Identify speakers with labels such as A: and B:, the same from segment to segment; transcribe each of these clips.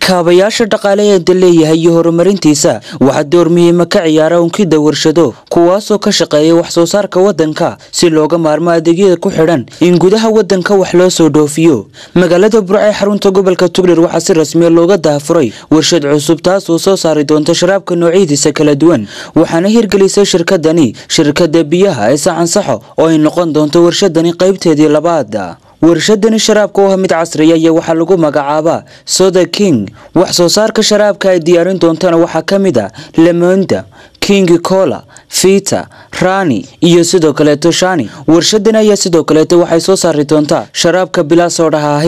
A: kaabayaasha dhaqaalaha leeyahay iyo horumarintiisa waxa door muhiim ah ka ciyaara unkida warshado kuwaasoo ka shaqeeya wax soo saarka wadanka si looga maarmo adeegyada ku xidhan in gudaha wadanka wax loo soo dhoofiyo magaalada Burco ee xarunta gobolka Togdheer waxa si rasmi ah looga daafuray warshad cusub taas oo soo saari doonta sharaabka noocyadiisa kala duwan waxaana hirgelisay shirkadda biyaha ee Saxansaxo oo ay noqon doonto warshadani qaybteedii labaad warshadani sharaabka oo mid casri ah waxa lagu magacaabaa Soda King wax soo saarka sharaabka ay diyaarin doontana waxa kamid ah Lemonda King Cola Fita Rani iyo sidoo kale Toshani warshadani ayaa sidoo kale waxay soo saari doontaa sharaabka bila soodhaha ah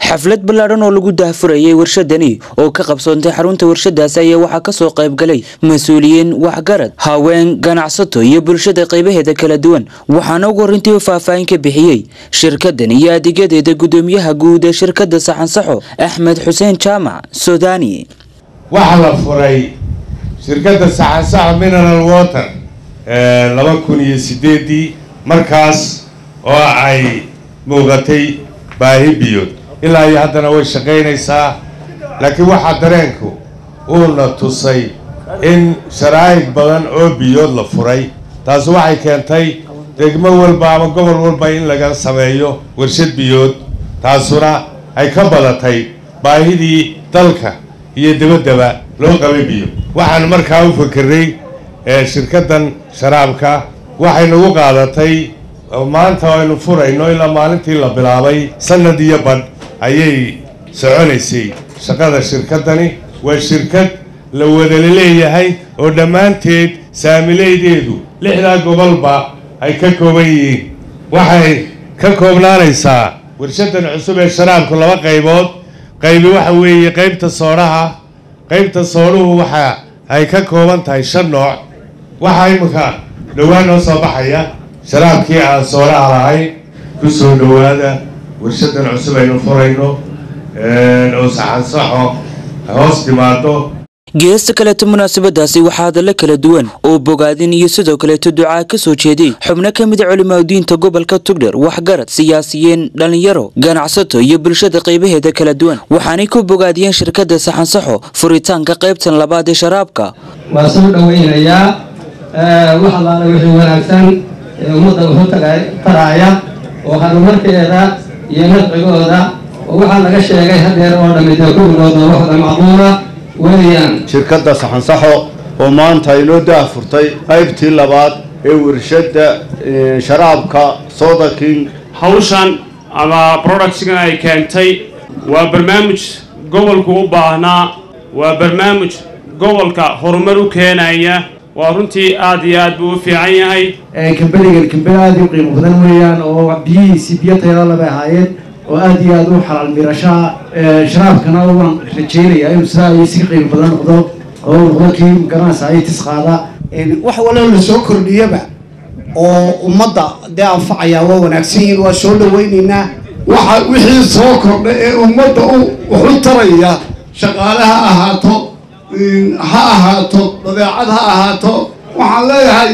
A: xaflad ballaaran oo lagu daahfurayay warshadani oo ka qabsoontay xarunta warshadaas ayaa waxa ka soo qayb galay mas'uuliyiin waxgarad haween ganacsato iyo bulshada qaybaheeda kala duwan waxaana ugu horintii faahfaahin ka bixiyay shirkadani iyo adeegyadeeda gudoomiyaha guud ee shirkadda Saxansaxo Axmed Xuseen Jaamac Sudani
B: waxa la furay shirkadda Saxansaxo Mineral Water 2008 markaas oo ay muuqatay baahi biyo ilaa iyo haddana way shaqaynaysaa laakiin waxa dareenku uu na tusay in sharaa'ig badan oo biyo la furay taas waxay keentay degmo walba ama gobol walba in laga sameeyo warshad biyood taasuna ay ka badatay baahidii dalka iyo dibadaba loo qabay biyo waxaan markaa u fakiray shirkaddan sharaabka waxay nagu qaadatay maanta aynu furayno ilaa maalintii la bilaabay sanad iyo badh ayay soconaysay shaqada shirkaddani waa shirkad la wada leeyahay oo dhammaanteed saamilaydeedu 6 gobolba ay ka kooban yihiin waxay ka koobnaanaysaa warshaddan cusub ee sharaabku 2 qaybood qaybi waxa weeye qaybta sooraha qaybta sooruhu waxa ay ka kooban tahay 5 nooc waxa imika dhawaan oo soo baxaya sharaabkii aan sooraha lahayn ku soo dhawaada warshaddan cusub aynu furayno oo Saxansaxo hoos timaado
A: geesta kale munaasabadaasi waxa hadallo kala duwan oo bogaadin iyo sidoo kale ducaa ka soo jeeday xubno kamid ah culimada diinta gobolka Togdheer waxgarad siyaasiyiin dhalinyaro ganacsato iyo bulshada qaybaheeda kala duwan waxaanay ku bogaadiyeen shirkadda Saxansaxo furitaanka qaybtan labaad ee sharaabka
C: waa soo dhaweynayaa waxa la wixii wanaagsan ummadda wuxuu tagaya oo horumarkeeda iyo nafcigooda oo waxa laga sheegay hadeer oo dhammeeyay kulligooda waxa macquula
D: shirkadda Saxansaxo oo maanta ay noo daafurtay qaybtii labaad ee warshadda sharaabka Soda King
E: hawshan ama products-kan ay keentay waa barnaamij gobolku u baahnaa waa barnaamij gobolka horumar u keenaya waa runtii aad iyo aad buu u fiican yahay
F: kambanigan aad u qiimo badan weeyaan oo biyihiisa biyo tayo leh ahaayeen oo aad iyo aad u xalal mirashaa sharaabkana waan rajaynayaa inuu sidaa si qiimo badan noqdo oo noqdii ganacsi ay tisqaada
G: wax walba la soo kordhiyaba oo ummadda anfacaya waa wanaagsan waa soo dhaweynaynaa waxa wixii soo kordhay ee ummadda u taraya shaqaalaha ahaato badeecad ha ahaato waxaan leeyahay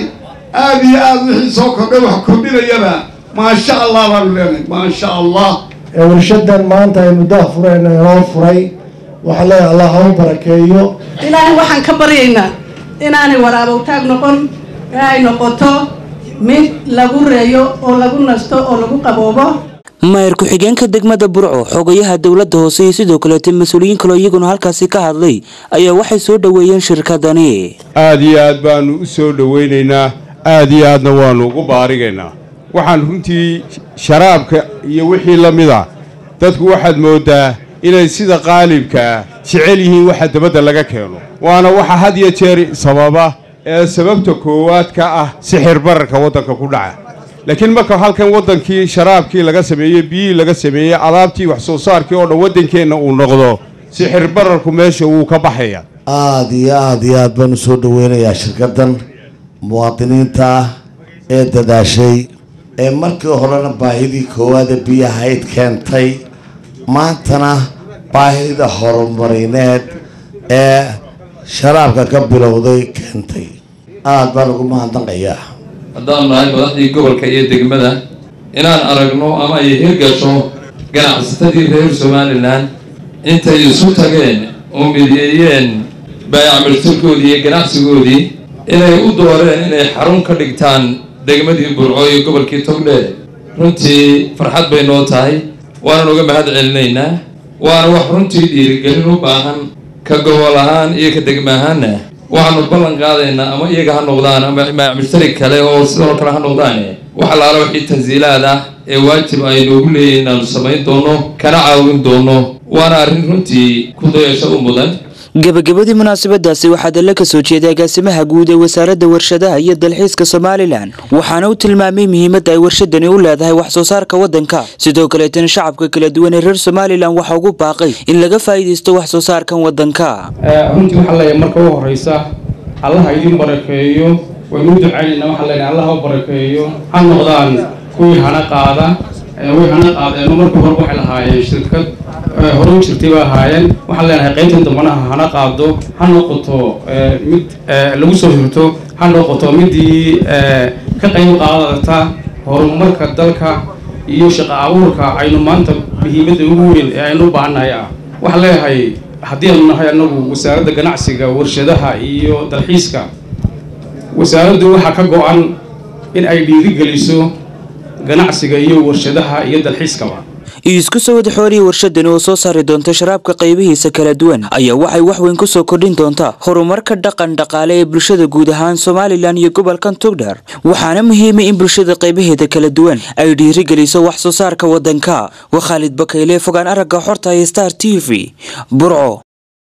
G: aad iyo aad wixii soo kordhay wax kordhinayaba maasha Allah baan leenahay maasha Allah
F: warshaddan maanta ay muddo furayna loo furay waxa la Allah ha barakeeyo
H: ilaahay waxaan ka baryaynaa inaanay waraabo taag noqon ay noqoto mid lagu reeyo oo lagu nasto oo lagu qaboobo
A: maayir ku-xigeenka degmada Burco xogayaha dawladda hoose iyo sidoo kale mas'uuliyiin kale iyaguna halkaasi ka hadlay ayaa waxay soo dhaweeyeen shirkadani
B: aad iyo aad baanu u soo dhaweynaynaa aad iyo aadna waanu ugu baarigaynaa waxaan runtii sharaabka iyo wixii la mid ah dadku waxaad moodaa inay sida qaalibka jecel yihiin waxa dabadda laga keeno waana waxa had iyo jeer sababa ee sababta koowaad ka ah sixir bararka wadanka ku dhaca laakiin marka halkan wadankii sharaabkii laga sameeyay biyo laga sameeyay alaabtii wax soo saarkii oo dhan wadankeena uu noqdo sixir bararku meesha uu ka baxaya
D: aad iyo aad baan soo dhaweynayaa shirkaddan muwaadiniinta ee dadaashay ee markii horena baahidii koowaad ee biyaha ay keentay maantana baahida horumarineed ee sharaabka ka bilowday keentay aad baan ugu mahadnaqayaa
I: haddaan nahay madaxdii gobolka iyo degmada inaan aragno ama ay hirgasho ganacsatadii reer Somaliland intay isu tageen oo mideeyeen baayac mushtarkoodii iyo ganacsigoodii inay u dooreen inay xarun ka dhigtaan degmadii Burco iyo gobolkii Togdheer runtii farxad bay noo tahay waana uga mahad celinaynaa waana wax runtii dhiirigelin u baahan ka gobol ahaan iyo ka degmo ahaanna waxaanu ballan qaadaynaa ama iyaga ha noqdaan ama baayac mushtari kale oo sidoo kale ha noqdaan waxa la rabo wixii tansiilaad ah ee waajib ay noogu leeyihiin inaanu samayn doono kana caawin doono waana arrin runtii ku dayasho u mudan
A: gabagabadii munaasabadaasi waxaa dalla ka soo jeeday agaasimaha guud ee wasaaradda warshadaha iyo dalxiiska Somaliland waxaana uu tilmaamay muhiimadda ay warshadani u leedahay wax soo saarka waddanka sidoo kale tan shacabka kala duwan ee reer Somaliland waxa ugu baaqay in laga faa'iideysto wax soo saarkan waddanka
J: runtii waxa la marka ugu horeysa Allah idin barakeeyo waynu ducaynayna waxa la Allah ha barakeeyo ha noqdaan kuwii hana qaada way hana qaadeen markii hore waxa lahaayeen shirkad hore u jirtay baa haayeen waxa leenahay qaybtan dambanaha hana qaado ha noqoto mid lagu soo hirto ha noqoto midii ka qayb qaadata horumarka dalka iyo shaqo abuurka aynu maanta muhiimadda ugu weyn ee aynu u baahanahay waxa leeyahay haddii aanu nahay anagu wasaaradda ganacsiga warshadaha iyo dalxiiska wasaaraddu waxa ka go'an in ay dhiirigeliso ganacsiga iyo warshadaha iyo dalxiiskaba
A: isku soo wada xooriye warshadan oo soo saari doonta sharaabka qaybihiisa kala duwan ayaa waxay wax weyn ku soo kordhin doontaa horumarka dhaqan dhaqaale ee bulshada guud ahaan Somaliland iyo gobolkan Togdheer waxaana muhiim ah in bulshada qaybaheeda kala duwan ay dhiirigeliso wax soo saarka waddanka wa Khalid Bakayle fogaan aragga xorta Star TV Burco.